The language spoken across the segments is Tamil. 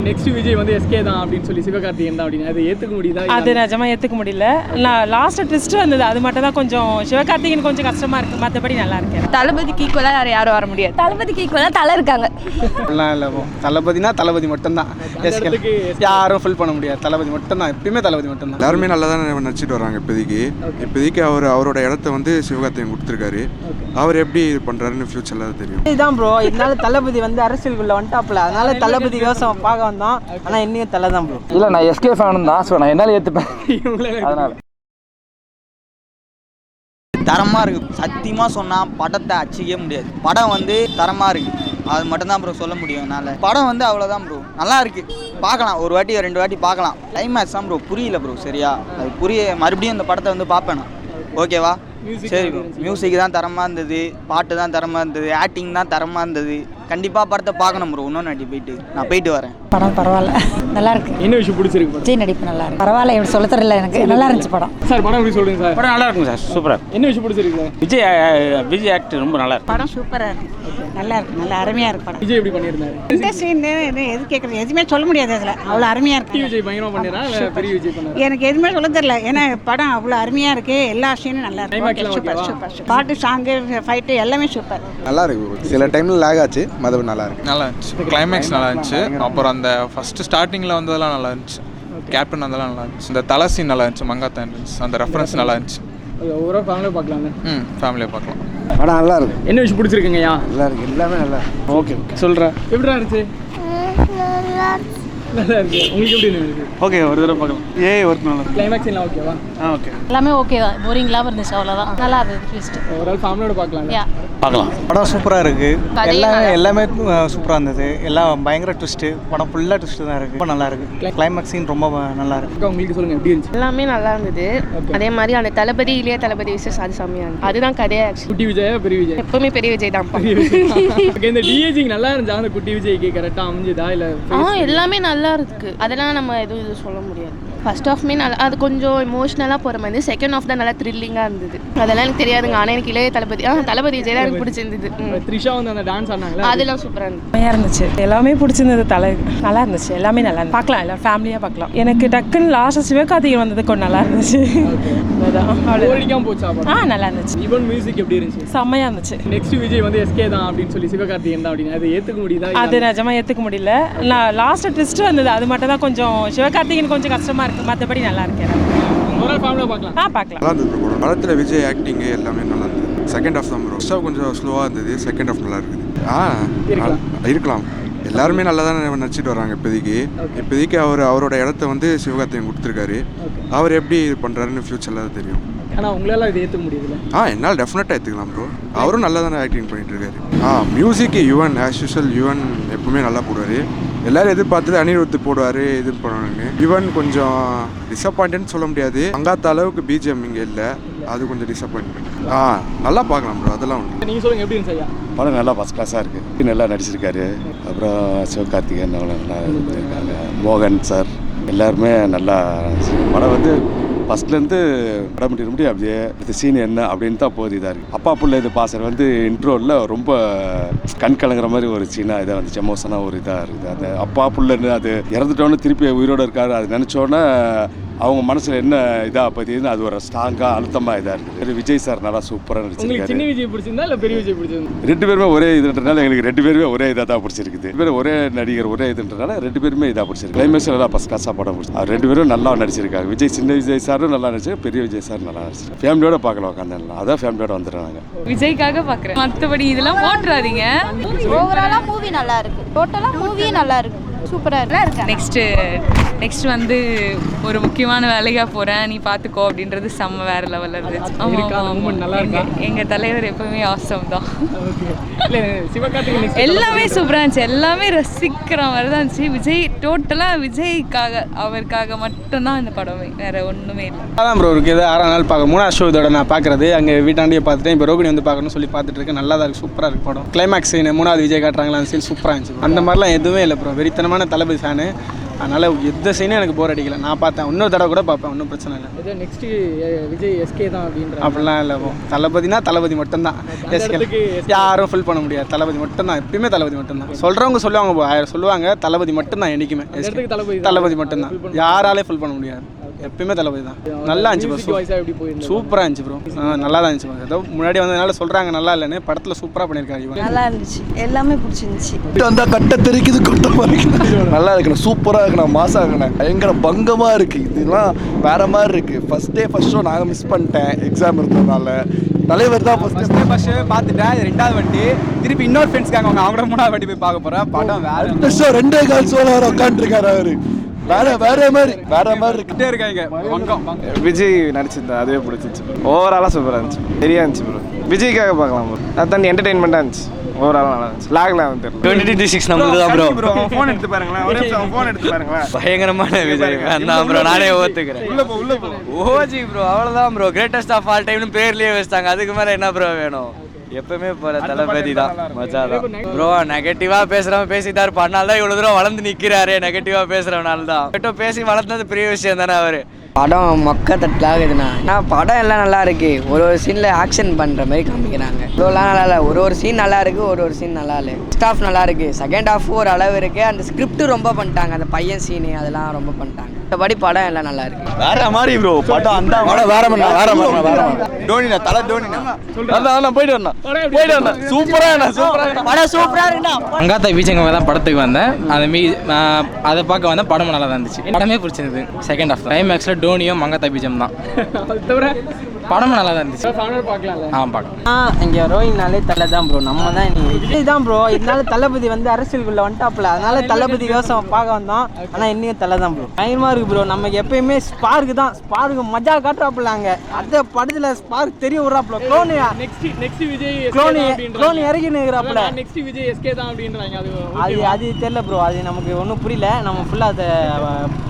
நெக்ஸ்ட் விஜய் வந்து எஸ்கே தான் அப்படின்னு சொல்லி சிவகார்த்திகேயன் தான் அப்படின்னு அதை ஏற்றுக்க முடியுதா? அது நிஜமாக ஏற்றுக்க முடியல. நான் லாஸ்ட்டு ட்விஸ்ட்டு வந்தது, அது மட்டும் தான் கொஞ்சம் சிவகார்த்திகேயன் கொஞ்சம் கஷ்டமாக இருக்குது. மற்றபடி நல்லா இருக்கேன். தளபதிக்கு ஈக்குவலாக யாரும் வர முடியாது. தளபதிக்கு ஈக்குவலாக தலை இருக்காங்க. இல்லை, தளபதினா தளபதி மட்டும்தான். எஸ்கே யாரும் ஃபில் பண்ண முடியாது. தளபதி மட்டும்தான், எப்பயுமே தளபதி மட்டும்தான். எல்லாருமே நல்லா தான் நடிச்சிட்டு வராங்க. இப்போதைக்கு அவரோட இடத்த வந்து சிவகார்த்திகேயன் கொடுத்துருக்காரு. அவர் எப்படி இது பண்ணுறாருன்னு ஃபியூச்சரில் தெரியும். இதுதான் ப்ரோ, இதனால தளபதி வந்து அரசியலுக்குள்ள வந்துட்டாப்ல, அதனால தளபதி யோசனை பார்க்க வந்தோம். ஆனால் இன்னும் தலை தான் ப்ரோ. இல்லை, நான் எஸ்கே ஃபேன் தான். ஸோ நான் என்னால் ஏற்றுப்பேன். அதனால் தரமாக இருக்குது. சத்தியமாக சொன்னால் படத்தை அச்சிக்கவே முடியாது. படம் வந்து தரமாக இருக்குது, அது மட்டும்தான் ப்ரோ சொல்ல முடியும் என்னால். படம் வந்து அவ்வளோதான் ப்ரோ, நல்லா இருக்குது. பார்க்கலாம், ஒரு வாட்டி 2 வாட்டி பார்க்கலாம். கிளைமேக்ஸ் தான் ப்ரோ புரியல ப்ரோ சரியா. அது மறுபடியும் இந்த படத்தை வந்து பார்ப்பேன் நான். ஓகேவா? சரி ப்ரோ. மியூசிக் தான் தரமாக இருந்தது, பாட்டு தான் தரமாக இருந்தது, ஆக்டிங் தான் தரமாக இருந்தது. கண்டிப்பாக படத்தை பார்க்கணும் ப்ரோ. இன்னொன்று வாட்டி நான் போயிட்டு வரேன். படம் பரவாயில்ல, நல்லா இருக்கு. என்ன விஷயம் பிடிச்சிருக்கு? விஜய் நடிப்பு நல்லா இருக்கு. பரவாயில்ல, எப்படி சொல்ல தெரியல எனக்கு. நல்லா இருந்துச்சு படம். சார் படம் எப்படி சொல்லுங்க சார்? படம் நல்லா இருக்குங்க சார், சூப்பராக. என்ன விஷயம் பிடிச்சிருக்கு சார்? விஜய் ஆக்ட் ரொம்ப நல்லா இருக்கு. படம் சூப்பராக இருக்கு, நல்லா இருக்கு, நல்லா அருமையாக இருக்கு படம். விஜய் எப்படி பண்ணியிருந்தாரு? இந்த சீன் எது கேட்குறது, எதுவுமே சொல்ல முடியாது. அதில் அவ்வளோ அருமையாக இருக்கு. விஜய் பயங்கரமாக பண்ணிடுறா இல்லை பெரிய விஜய் பண்ணாரு? எனக்கு எதுவுமே சொல்ல தெரியல, ஏன்னா படம் அவ்வளோ அருமையாக இருக்கு. எல்லா சீனும் நல்லா இருக்கு. Super super. பாட்டு, சாங்கு, ஃபைட்டு எல்லாமே சூப்பர். நல்லா இருக்கு. சில டைமில் லேக் ஆச்சு, மற்றபடி நல்லா இருக்கு. நல்லா இருந்துச்சு. கிளைமேக்ஸ் நல்லா இருந்துச்சு. அப்புறம் அந்த ஃபஸ்ட்டு ஸ்டார்டிங்கில் வந்ததெல்லாம் நல்லா இருந்துச்சு. கேப்டன் வந்ததெல்லாம் நல்லா இருந்துச்சு. இந்த தலை சீன் நல்லா இருந்துச்சு. மங்காத்தா இருந்துச்சு. அந்த ரெஃபரன்ஸ் நல்லா இருந்துச்சு. ஒரு ஃபேமிலியாக பார்க்கலாங்க. ஃபேமிலியாக பார்க்கலாம். படம் நல்லா இருக்கு. என்ன விஷயம் பிடிச்சிருக்குங்கய்யா? நல்லா இருக்கு, எல்லாமே நல்லா இருக்கு. ஓகே சொல்கிறேன். எப்படி இருந்துச்சு? நல்லா இருக்கு. உங்களுக்கு எப்படி இருந்துச்சு? ஓகே, ஒரு தடவை பார்க்கலாம். ஒர்க் நல்லா. கிளைமேக்ஸ் எல்லாம் ஓகேவா? ஓகே, எல்லாமே ஓகே தான். போரிங் இல்லாமல் இருந்துச்சு, அவ்வளோதான். நல்லா இருந்துச்சு ட்விஸ்ட். ஒரு ஆள் ஃபேமிலியோட பார்க்கலாம். பார்க்கலாம். படம் சூப்பராக இருக்குது. எல்லாமே சூப்பராக இருந்தது. எல்லாம் பயங்கர ட்விஸ்ட்டு. படம் ஃபுல்லாக ட்விஸ்ட்டு தான் இருக்குது. ரொம்ப நல்லா இருக்குது. கிளைமேக்ஸ் சீன் ரொம்ப நல்லா இருக்குது. உங்களுக்கு சொல்லுங்கள் எப்படி இருந்துச்சு? எல்லாமே நல்லா இருந்தது. அதே மாதிரி அந்த தளபதி இளைய தளபதி விசேஷம் அது செம்மையாக இருந்தது. அதுதான் கதையே. ஆக்சுவலி குட்டி விஜயா பெரிய விஜய்? எப்பவுமே பெரிய விஜய் தான். இந்த டிஏஜிங் நல்லா இருந்துச்சா? அந்த குட்டி விஜய்க்கு கரெக்டாக அமைஞ்சுதா இல்லை? எல்லாமே நல்லா இருக்கு. அதெல்லாம் நம்ம எதுவும் சொல்ல முடியாது. ஃபர்ஸ்ட் ஆஃப்மே நல்லா, அது கொஞ்சம் எமோஷ்னலாக போகிற மாதிரி. செகண்ட் ஆஃப் தான் நல்லா த்ரில்லிங்காக இருந்தது. அதெல்லாம் எனக்கு தெரியாதுங்க. ஆனால் எனக்கு இளைய தளபதி விஜய் தான் எனக்கு பிடிச்சிருந்தது. த்ரிஷா வந்து அந்த டான்ஸ் ஆனாங்களா, அதெல்லாம் சூப்பராக இருந்தது. செம்மையாக இருந்துச்சு. எல்லாமே பிடிச்சிருந்தது. நல்லா இருந்துச்சு. எல்லாமே நல்லா இருந்துச்சு. பார்க்கலாம், எல்லாம் ஃபேமிலியாக பார்க்கலாம். எனக்கு டக்குன்னு லாஸ்ட்டாக சிவகார்த்திகேயன் வந்தது கொஞ்சம் நல்லா இருந்துச்சு. அவ்வளோதான் போச்சா? நல்லா இருந்துச்சு. ஈவன் மியூசிக் எப்படி இருந்துச்சு? செம்மையாக இருந்துச்சு. நெக்ஸ்ட் விஜய் வந்து எஸ்கே தான் அப்படின்னு சொல்லி சிவகார்த்திகேயன் தான் அப்படின்னு அதை ஏற்றுக்க முடியுதா? அது நிஜமாக ஏற்றுக்க முடியல. நான் லாஸ்ட்டு ட்விஸ்ட்டு வந்தது, அது மட்டும் தான் கொஞ்சம் சிவகார்த்திகேயன் கொஞ்சம் கஷ்டமாக இருக்குது. மற்றபடி நல்லா இருக்கேன். ஒரு நாள் ஃபேமிலியாக பார்க்கலாம். பார்க்கலாம். நல்லா இருந்தது. படத்தில் விஜய் ஆக்டிங்கு எல்லாமே நல்லா இருந்தது. செகண்ட் ஹாஃப் தான் ப்ரோ. ஃபர்ஸ்ட் ஹாஃப் கொஞ்சம் ஸ்லோவாக இருந்தது. செகண்ட் ஹாஃப் நல்லா இருக்குது. இருக்கலாம். எல்லாருமே நல்லா தான் நடிச்சிட்டு வராங்க. இப்போதைக்கு அவரோட இடத்த வந்து சிவகார்த்திகேயன் கொடுத்துருக்காரு. அவர் எப்படி இது பண்ணுறாருன்னு ஃபியூச்சரில் தெரியும். ஆனால் உங்களால் இதை ஏற்றுக்க முடியுதுல்ல? என்னால் டெஃபினட்டாக எடுத்துக்கலாம் ப்ரோ. அவரும் நல்லா தானே ஆக்டிங் பண்ணிட்டு இருக்காரு. மியூசிக்கு யுவன் ஆஸ் யூஷுவல். யுவன் எப்பவுமே நல்லா போடுவார். எல்லாரும் எதிர்பார்த்தது அனிருத் போடுவார் இது பண்ணுவாங்க. யுவன் கொஞ்சம் டிசப்பாயின்ட்னு சொல்ல முடியாது. அங்காத்த அளவுக்கு பிஜிஎம் இங்கே இல்லை, அது கொஞ்சம் டிசப்பாயின்மெண்ட். நல்லா பார்க்கலாம் ப்ரோ, அதெல்லாம் ஒன்று. நீங்கள் சொல்லுங்கள் எப்படி இருந்துச்சு ஐயா? படம் நல்லா ஃபஸ்ட் கிளாஸாக இருக்குது. நல்லா நடிச்சிருக்காரு. அப்புறம் சிவகார்த்திகேயன் நல்லா இருக்காங்க. மோகன் சார் எல்லாருமே நல்லா. படம் வந்து ஃபஸ்ட்லேருந்து படம் முடியும் அப்படியே இந்த சீன் என்ன அப்படின்னு தான் போகுது. இதாக இருக்குது. அப்பா புள்ள இது பாசர் வந்து இன்ட்ரோவில் ரொம்ப கண் கலங்குற மாதிரி ஒரு சீனாக இதாக வந்துச்சு. எமோஷனாக ஒரு இதாக இருக்குது. அந்த அப்பா புள்ளன்னு அது இறந்துட்டோன்னு திருப்பி உயிரோடு இருக்காரு. அது நினச்சோன்னே அவங்க மனசில் என்ன இதாக பற்றின்னு அது ஒரு ஸ்ட்ராங்காக அழுத்தமாக இதாக இருக்குது. விஜய் சார் நல்லா சூப்பராக நடிச்சிருக்காரு. சின்ன விஜய் பிடிச்சிருந்தா இல்லை பெரிய விஜய் பிடிச்சிருந்தா? 2 பேருமே ஒரே இதுன்றனால எங்களுக்கு 2 பேருமே ஒரே இதாக தான் பிடிச்சிருக்குது. 2 பேரும் ஒரே நடிகர் ஒரே இதுன்றனால 2 பேருமே இதாக பிடிச்சிருக்கு. கிளைமேக்ஸ் நல்லா ஃபஸ்ட் கிளாஸாக படம் பிடிச்சி. 2 பேரும் நல்லா நடிச்சிருக்காங்க. விஜய் சின்ன விஜய் சாரும் நல்லா நடிச்சிருக்காரு. பெரிய விஜய் சார் நல்லா நடிச்சிருக்காரு. ஃபேமிலியோட பார்க்கலாம் உட்காந்துலாம். அதான் ஃபேமிலியோட வந்துடுறாங்க. விஜய்க்காக பார்க்குறேன். மற்றபடி இதெல்லாம் போட்டுறாதீங்க. ஓவராலாக மூவி நல்லா இருக்கு. டோட்டலாக மூவியும் நல்லா இருக்கு. சூப்பராக இருக்கு. நெக்ஸ்ட் வந்து ஒரு முக்கியமான வேலையாக போகிறேன், நீ பார்த்துக்கோ அப்படின்றது செம்ம வேறு லெவலில் இருந்துச்சு. நல்லா இருக்கு. எங்கள் தலைவர் எப்பவுமே ஆசம் தான். சிவகார்த்திகேயன் எல்லாமே சூப்பராக இருந்துச்சு. எல்லாமே ரசிக்கிற மாதிரி தான் இருந்துச்சு. விஜய் டோட்டலாக விஜய்க்காக அவருக்காக மட்டும்தான் இந்த படமே, வேறு ஒன்றுமே இல்லை. அதான் ப்ரோ இருக்குது. 6ஆம் நாள் பார்க்க 3ஆவது ஷோ இதோட நான் பார்க்குறது. அங்கே வீட்டாண்டியே பார்த்துட்டேன். இப்போ ரோகிணி வந்து பார்க்கணும்னு சொல்லி பார்த்துட்டு இருக்கேன். நல்லா தான் இருக்குது. சூப்பராக இருக்குது படம். கிளைமேக்ஸ் சீன் 3வது விஜய் காட்டுறாங்களா அந்த சீன் சூப்பராக இருந்துச்சு. அந்த மாதிரிலாம் எதுவுமே இல்லை ப்ரோ. வெறித்தனமான தளபதி ஃபேனு. அதனால் எந்த சீனும் எனக்கு போர் அடிக்கல. நான் பார்த்தேன், இன்னொரு தடவை கூட பார்ப்பேன், ஒன்றும் பிரச்சனை இல்லை. நெக்ஸ்ட்டு விஜய் எஸ்கே தான் அப்படின்ற அப்படிலாம் இல்லை. தளபதினா தளபதி மட்டும்தான். எஸ்கே யாரும் ஃபில் பண்ண முடியாது. தளபதி மட்டும்தான், எப்பயுமே தளபதி மட்டும்தான். சொல்கிறவங்க சொல்லுவாங்க, 1000 சொல்லுவாங்க, தளபதி மட்டும்தான் என்றைக்குமே. தளபதி மட்டும்தான், யாராலே ஃபில் பண்ண முடியாது. எப்பயுமே தளபதி தான். நல்லா இருந்துச்சு ப்ரோ, சூப்பராக இருந்துச்சு ப்ரோ. நல்லா தான் இருந்துச்சு. ஏதோ முன்னாடி வந்ததுனால சொல்கிறாங்க நல்லா இல்லைன்னு, படத்தில் சூப்பராக பண்ணியிருக்காரு இவன். நல்லா இருந்துச்சு, எல்லாமே பிடிச்சிருந்துச்சு. அந்த கட்ட தெரிக்குது கொட்டமாக இருக்குது. நல்லா இருக்குண்ணா, சூப்பராக இருக்குண்ணா, மாசாக இருக்குண்ணா, பயங்கர பங்கமாக இருக்குது. இதெல்லாம் வேறு மாதிரி இருக்குது. ஃபஸ்ட் ஷோ நாங்கள் மிஸ் பண்ணிட்டேன், எக்ஸாம் இருந்ததுனால. தலைவர் தான் ஃபர்ஸ்ட் ஷோ பார்த்துட்டேன். 2வது வாட்டி திருப்பி இன்னொரு ஃப்ரெண்ட்ஸ்க்காக அவங்க 3வது வாட்டி போய் பார்க்க போகிறேன். படம் வேறு ஷோ 2 கால் ஷோவில் வர உட்காந்துருக்காரு அவர். வேற மாதிரி இருக்கிட்டே இருக்காங்க. விஜய் நடிச்சிருந்தா அதுவே பிடிச்சிச்சு. ஓவராலாக சூப்பராக இருந்துச்சு, சரியா இருந்துச்சு ப்ரோ. விஜய்க்காக பார்க்கலாம் ப்ரோ. அதான் என்டர்டெயின்மெண்ட்டாக இருந்துச்சு. ஓவராலாக நல்லா இருந்துச்சு. லாக்லாம் வந்து 2026 நம்மளுக்கு தான் ப்ரோ. ஃபோன் எடுத்து பாருங்களேன், ஒரே நிமிஷம் ஃபோன் எடுத்து பாருங்களேன். பயங்கரமான விஜய் நான் ப்ரோ, நானே ஒத்துக்கிறேன். உள்ள போ ஓஜி ப்ரோ, அவ்வளோதான் ப்ரோ. கிரேட்டஸ்ட் ஆஃப் ஆல் டைம்னு பேர்லேயே வச்சுட்டாங்க. அதுக்கு மேலே என்ன ப்ரோ வேணும்? எப்பவுமே போகிற தளபதி தான், மஜா தான் ப்ரோ. நெகட்டிவாக பேசுகிறவன் பேசிதான் இருப்பான். அதனால தான் இவ்வளோ தூரம் வளர்ந்து நிற்கிறாரு. நெகட்டிவாக பேசுகிறவனால தான். மட்டும் பேசி வளர்ந்தது பெரிய விஷயம் தானே அவர். படம் மொக்க தட்டில் ஆகுதுண்ணா. ஆனால் படம் எல்லாம் நல்லா இருக்கு. ஒரு சீனில் ஆக்ஷன் பண்ணுற மாதிரி காமிக்கிறாங்க. இவ்வளோலாம் நல்லா இல்லை. ஒரு சீன் நல்லா இருக்கு, ஒரு சீன் நல்லா இல்லை. ஃபர்ஸ்ட் ஹாஃப் நல்லா இருக்கு, செகண்ட் ஹாஃப் ஒரு அளவு இருக்கு. அந்த ஸ்கிரிப்ட் ரொம்ப பண்ணிட்டாங்க. அந்த பையன் சீனு அதெல்லாம் ரொம்ப பண்ணிட்டாங்க. மற்றபடி படம் எல்லாம் நல்லா இருக்கு. வேற மாதிரி ப்ரோ படம். அந்த வேற டோனினா தலை டோனினா அதான் போயிட்டு வரணும். சூப்பராக படம் சூப்பராக இருக்குண்ணா. மங்காத்தா பீச்சங்க தான் படத்துக்கு வந்தேன். அதை பார்க்க வந்தேன். படமும் நல்லா தான் இருந்துச்சு. படமே பிடிச்சிருந்தது. செகண்ட் ஹாஃப் கிளைமேக்ஸில் டோனியும் மங்காத்தா பீச்சம் தான். படமும் நல்லா தான் இருந்துச்சு. பார்க்கலாம். இங்கே ரோஹினாலே தலை தான் ப்ரோ. நம்ம தான் விஜய் தான் ப்ரோ. இதனால தளபதி வந்து அரசியலுக்குள்ள வந்துட்டாப்புல. அதனால தளபதி விவசாயம் பார்க்க வந்தோம். ஆனால் இன்னும் தலை தான் ப்ரோ. பயங்கரமாக இருக்கு ப்ரோ. நமக்கு எப்பயுமே ஸ்பார்க்கு தான். ஸ்பார்க்கு மஜா காட்டுறாப்புல. அங்கே அந்த படத்தில் ஸ்பார்க் தெரிய விட்றாப்புல. க்ளோனி இறக்கி நிற்கிறாப்புல. அது தெரியல ப்ரோ. அது நமக்கு ஒன்றும் புரியல. நம்ம ஃபுல்லாக அதை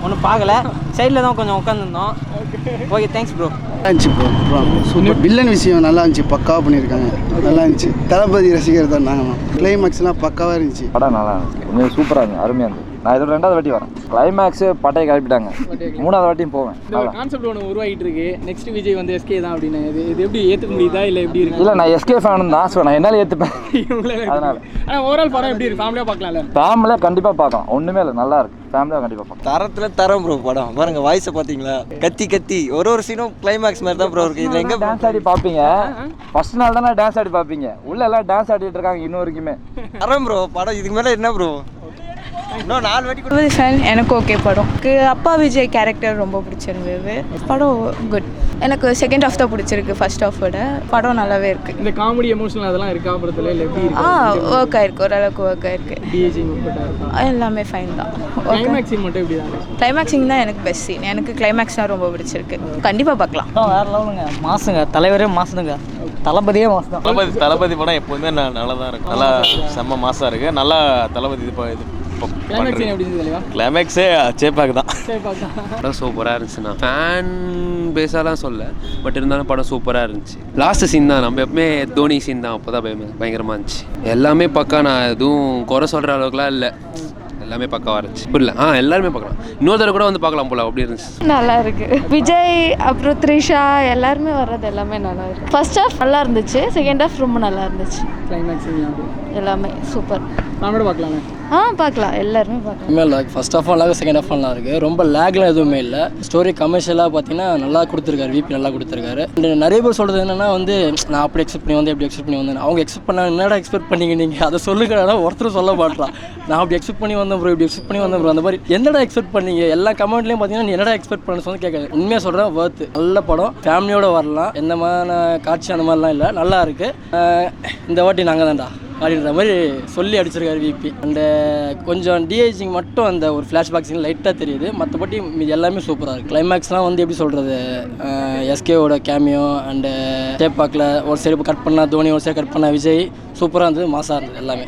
ஒன்றும் பார்க்கல. சைடில் தான் கொஞ்சம் உட்காந்துருந்தோம். Okay, thanks bro. இருந்துச்சு ப்ரோ. சூப்பர். வில்லன் விஷயம் நல்லா இருந்துச்சு, பக்காவாக பண்ணியிருக்காங்க. நல்லா இருந்துச்சு. தளபதி ரசிகர் தான் நாங்கள். கிளைமேக்ஸ்லாம் பக்காவாக இருந்துச்சு. படம் நல்லா இருந்துச்சு, உண்மையாக சூப்பராக இருந்துச்சு, அருமையாக இருந்துச்சு. நான் இதோட 2வது வாட்டி வரேன். கிளைமேக்ஸ் பட்டையை கிளப்பிட்டாங்க. 3வது வாட்டியும் போவேன். கான்செப்ட் ஒன்று உருவாகிட்டு இருக்கு. நெக்ஸ்ட் விஜய் வந்து எஸ்கே தான் அப்படின்னு. இது எப்படி ஏற்றுக்க முடியுதா இல்லை எப்படி இருக்கு? இல்லை, நான் எஸ்கே ஃபேன் தான். ஸோ நான் என்னால் ஏற்றுப்பேன். அதனால ஆனால் ஓவரால் படம் எப்படி இருக்கு? ஃபேமிலியாக பார்க்கலாம்ல? ஃபேமிலியாக கண்டிப்பாக பார்க்கலாம். ஒன்றுமே இல்லை, நல்லா இருக்கு. ஃபேமிலியாக கண்டிப்பாக பார்க்கலாம். தரத்தில் தரம் ப்ரோ படம். பாருங்க, வாய்ஸை பார்த்தீங்களா? கத்தி ஒரு சீனும் கிளைமேக்ஸ் மாதிரி தான் ப்ரோ இருக்கு. இதில் எங்கே டான்ஸ் ஆடி பார்ப்பீங்க? ஃபர்ஸ்ட் நாள் தானே டான்ஸ் ஆடி பார்ப்பீங்க. உள்ள எல்லாம் டான்ஸ் ஆடிட்டு இருக்காங்க இன்னும் வரைக்குமே. தரம் ப்ரோ படம். இதுக்கு மேலே என்ன ப்ரோ? இன்னும் 4 வாட்டி ஃபேன். எனக்கு ஓகே படம். அப்பா விஜய் கேரக்டர் ரொம்ப பிடிச்சிருந்தது. படம் குட். எனக்கு செகண்ட் ஹாஃப் தான் பிடிச்சிருக்கு ஃபர்ஸ்ட் ஹாஃபோட. படம் நல்லாவே இருக்கு. இந்த காமெடி எமோஷனல் அதெல்லாம் இருக்கா படத்தில்? இல்லை எப்படி இருக்கு? ஒர்க் ஆயிருக்கு, ஓரளவுக்கு ஒர்க் ஆயிருக்கு. எல்லாமே ஃபைன் தான். கிளைமேக்ஸ் சீன் மட்டும் எப்படி தான்? கிளைமேக்ஸிங் தான் எனக்கு பெஸ்ட் சீன். எனக்கு கிளைமேக்ஸ் தான் ரொம்ப பிடிச்சிருக்கு. கண்டிப்பாக பார்க்கலாம். வேற லெவலுங்க. மாசுங்க. தலைவரே மாசுங்க. தளபதியே மாசு தான். தளபதி படம் எப்போதுமே நல்லா தான் இருக்கும். நல்லா செம்ம மாசாக இருக்குது. நல்லா தளபதி இது கிளைமேக்ஸே சேப்பாக்கு தான். படம் சூப்பராக இருந்துச்சுண்ணா. ஃபேன் பேஸாலாம் சொல்ல, பட் இருந்தாலும் படம் சூப்பராக இருந்துச்சு. லாஸ்ட் சீன் தான், நம்ம எப்பவுமே தோனி சீன் தான். அப்போ தான் பயங்கரமாக இருந்துச்சு. எல்லாமே பக்கா. நான் எதுவும் குறை சொல்கிற அளவுக்குலாம் இல்லை. எல்லாமே பக்காவாக இருந்துச்சு. புரியல. எல்லாருமே பார்க்கலாம். இன்னொரு தடவை கூட வந்து பார்க்கலாம் போல. அப்படி இருந்துச்சு. நல்லா இருக்கு. விஜய் அப்புறம் த்ரிஷா எல்லாருமே வர்றது எல்லாமே நல்லா இருக்கு. ஃபர்ஸ்ட் ஹாஃப் நல்லா இருந்துச்சு, செகண்ட் ஹாஃப் ரொம்ப நல்லா இருந்துச்சு. கிளைமேக்ஸ் எல்லாமே சூப்பர். ஃபேமிலியோட பார்க்கலாமே? பார்க்கலாம். எல்லாருமே பார்க்கலாம். இல்லை, ஃபர்ஸ்ட் ஹாஃப் நல்லா இருக்கு, செகண்ட் ஹாஃப் நல்லா இருக்கு. ரொம்ப லேக்லாம் எதுவுமே இல்லை. ஸ்டோரி கமர்ஷியலாக பார்த்தீங்கன்னா நல்லா கொடுத்துருக்காரு. விபி நல்லா கொடுத்துருக்காரு. நிறைய பேர் சொல்கிறது என்னன்னா வந்து நான் அப்படி எக்ஸ்பெக்ட் பண்ணி வந்தேன், எப்படி எக்ஸ்பெக்ட் பண்ணி வந்தேன். அவங்க எக்ஸ்பெக்ட் பண்ண என்னடா எக்ஸ்பெக்ட் பண்ணீங்க நீங்கள்? அதை சொல்லுங்கன்னா ஒருத்தர் சொல்ல மாட்டான். நான் அப்படி எக்ஸ்பெக்ட் பண்ணி வந்தேன் ப்ரோ, இப்படி எக்ஸ்பெக்ட் பண்ணி வந்தேன் ப்ரோ. அந்த மாதிரி என்னடா எக்ஸ்பெக்ட் பண்ணீங்க? எல்லா கமெண்ட்லேயும் பார்த்தீங்கன்னா நீ என்னடா எக்ஸ்பெக்ட் பண்ண சொல்லி கேட்காது. உண்மையாக சொல்கிறேன், வர்த்து. நல்ல படம். ஃபேமிலியோடு வரலாம். எந்த மாதிரியான காட்சி அந்த மாதிரிலாம் இல்லை. நல்லா இருக்குது. இந்த வாட்டி நாங்கள் தான்டா அப்படின்ற மாதிரி சொல்லி அடிச்சிருக்காரு விபி. அண்டு கொஞ்சம் டிஏஜிங் மட்டும் அந்த ஒரு ஃப்ளாஷ்பேக் சீன் லைட்டாக தெரியுது. மற்றபடி இது எல்லாமே சூப்பராக இருக்குது. கிளைமேக்ஸ்லாம் வந்து எப்படி சொல்கிறது, எஸ்கேவோட கேமியோ அண்டு சேப்பாக்கில் ஒரு சைடு கட் பண்ணால் தோனி, ஒரு சைடு கட் பண்ணால் விஜய். சூப்பராக இருந்தது, மாசாக இருந்தது. எல்லாமே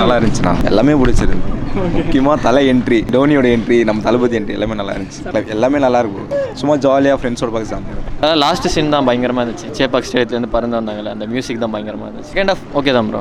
நல்லா இருந்துச்சுண்ணா. எல்லாமே பிடிச்சிருந்து. முக்கியமாக தலை என்ட்ரி, டோனியோட என்ட்ரி, நம்ம தளபதி என்ட்ரி எல்லாமே நல்லா இருந்துச்சு. எல்லாமே நல்லா இருக்கும். சும்மா ஜாலியாக ஃப்ரெண்ட்ஸோட பார்க்க சாப்பிடுவோம். லாஸ்ட் சீன் தான் பயங்கரமாக இருந்துச்சு. சேப்பாக் ஸ்டேட்லேருந்து பறந்து வந்தாங்கல்ல, அந்த மியூசிக் தான் பயங்கரமாக இருந்துச்சு. செகண்ட் ஆஃப் ஓகே தான் ப்ரோ.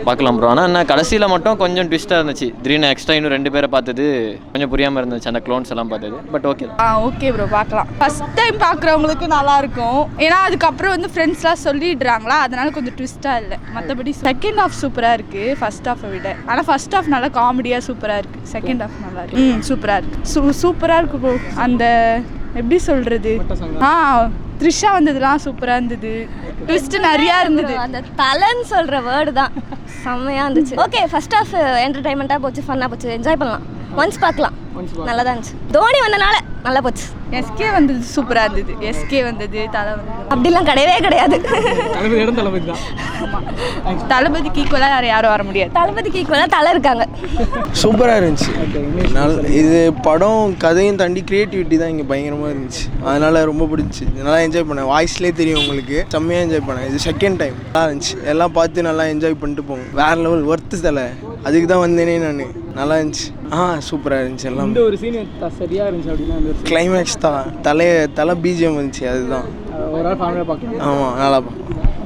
பார்க்கலாம் ப்ரோ. ஆனால் என்ன கடைசியில் மட்டும் கொஞ்சம் ட்விஸ்ட்டாக இருந்துச்சு. திடீர்னு எக்ஸ்ட்ரா இன்னும் 2 பேரை பார்த்தது கொஞ்சம் புரியாமல் இருந்துச்சு, அந்த க்ளோன்ஸ் எல்லாம் பார்த்தது. But okay. ஓகே ப்ரோ, பார்க்கலாம். ஃபஸ்ட் டைம் பார்க்குறவங்களுக்கு நல்லாயிருக்கும். ஏன்னா அதுக்கப்புறம் வந்து ஃப்ரெண்ட்ஸ்லாம் சொல்லிடுறாங்களா, அதனால கொஞ்சம் ட்விஸ்ட்டாக இல்லை. மற்றபடி செகண்ட் ஹாஃப் சூப்பராக இருக்குது ஃபர்ஸ்ட் ஹாஃபை விட. ஆனால் ஃபர்ஸ்ட் ஹாஃப் நல்லா காமெடியாக சூப்பராக இருக்குது. செகண்ட் ஹாஃப் நல்லா இருக்கு. சூப்பராக இருக்குது. சூப்பராக இருக்கு ப்ரோ. அந்த எப்படி சொல்கிறது, த்ரிஷா வந்ததுலாம் சூப்பராக இருந்தது. ட்விஸ்ட் நிறையா இருந்தது. அந்த தலைன்னு சொல்கிற வேர்டு தான் செம்மையாக இருந்துச்சு. ஓகே, ஃபர்ஸ்ட் ஹாஃப் என்டர்டைன்மெண்ட்டாக போச்சு, ஃபன்னாக போச்சு, என்ஜாய் பண்ணலாம். ஒன்ஸ் பார்க்கலாம், நல்லா தான் இருந்துச்சு. தோனி வந்தனால நல்லா போச்சு. எஸ்கே வந்தது சூப்பராக இருந்தது. எஸ்கே வந்தது, தலை வந்தது அப்படிலாம் கிடையவே கிடையாது. தளபதி தான். தளபதிக்கு ஈக்குவலாக யாரும் வர முடியாது. தளபதிக்கு ஈக்குவலாக தலை இருக்காங்க. சூப்பராக இருந்துச்சு. இது படம் கதையும் தாண்டி கிரியேட்டிவிட்டி தான் இங்கே பயங்கரமாக இருந்துச்சு. அதனால் ரொம்ப பிடிச்சி நல்லா என்ஜாய் பண்ணேன். வாய்ஸ்லேயே தெரியும் உங்களுக்கு, செம்மையாக என்ஜாய் பண்ணேன். இது செகண்ட் டைம் நல்லா இருந்துச்சு. எல்லாம் பார்த்து நல்லா என்ஜாய் பண்ணிட்டு போங்க. வேறு லெவல் ஒர்த்து தலை. அதுக்கு தான் வந்தேனே நான். நல்லா இருந்துச்சு. சூப்பராக இருந்துச்சு. எல்லாம் இந்த ஒரு சீன் சரியாக இருந்துச்சு அப்படின்னா கிளைமேக்ஸ் தான். தலை பிஜிஎம் இருந்துச்சு. அதுதான் ஒரு ஆள் ஃபேமிலியாக பார்க்கலாம். ஆமாம், நல்லா பார்க்கலாம்.